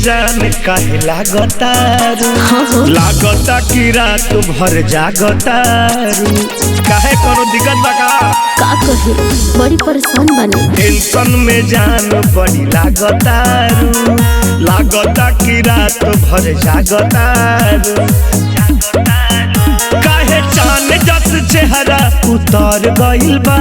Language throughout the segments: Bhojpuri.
जान काहे लागतारू लागता कि रात भर जागतारू काहे कोनो दिक्कत बा का कहे बड़ी परेशान बने टेंशन में जान बड़ी लागतारू लागता कि रात भर जागतारू काहे चांद जस चेहरा उतार गइल बा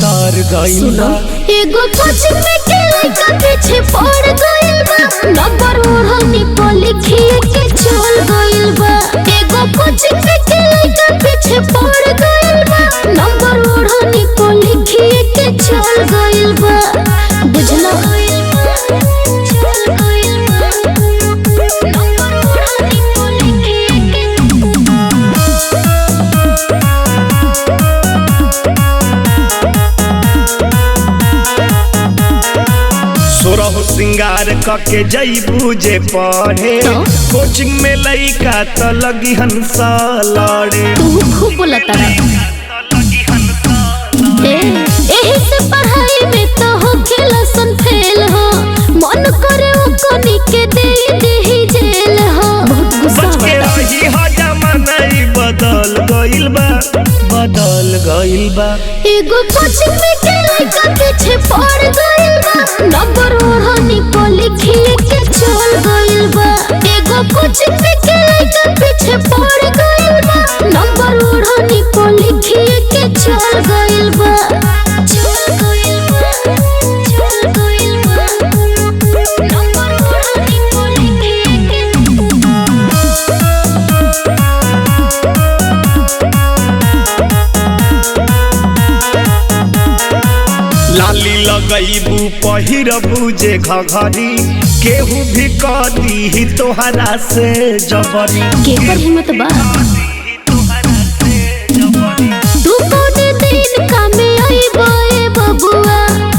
सुनो एगो कोचिंग में के लड़का पीछे पड़ गइल बा नंबर ओढ़नी पर लिखिए के चल गइल बा एगो कोचिंग में के लड़का पीछे पड़ गइल बा नंबर ओढ़नी पर लिखिए के चल गइल बा बुझला चल गइल बा नंबर ओढ़नी पर लिखिए सोरह सिंगार कके जईबू जे पढ़े कोचिंग में लइका त लगी हंसा लड़े तू खूब बोलता एही से पढ़ाई में तो हो खेलसन फेल हो मन करे वो कोनी के दे देही जेल हो बहुत गुस्सा बच के रही हो जमाना ई बदल गइल बा एगो कोचिंग में के लड़का पीछे पड़ गइल बा नंबर ओढ़नी पर लिखिए के चल गइल बा एगो कोचिंग में के लड़का पीछे पड़ गइल बा नंबर ओढ़नी पर लिखिए के चल गइल बा नंबर ओढ़नी पर लिखिए लाली लगईबू पहिरबू जे घघरी केहू भी कदी ही तोहरा से जबरी केकर हिम्मत बा तू कोने दिन कामे आइबो ए बबुआ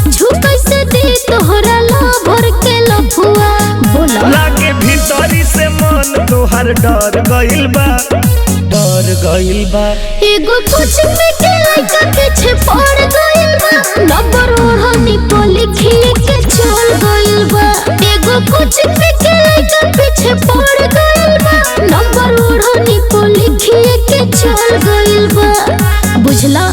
झुकै से दे तोहरा ला भर के लफुआ बोला लागे भीतरी से मन तोहर डर गइल बा एगो कोचिंग में के लड़का पीछे पड़ गइल बा नंबर ओढ़नी पर लिखिए के चल गइल बा एगो कोचिंग में के लड़का पीछे पड़ गइल बा नंबर ओढ़नी पर लिखिए के चल गइल बा बुझला।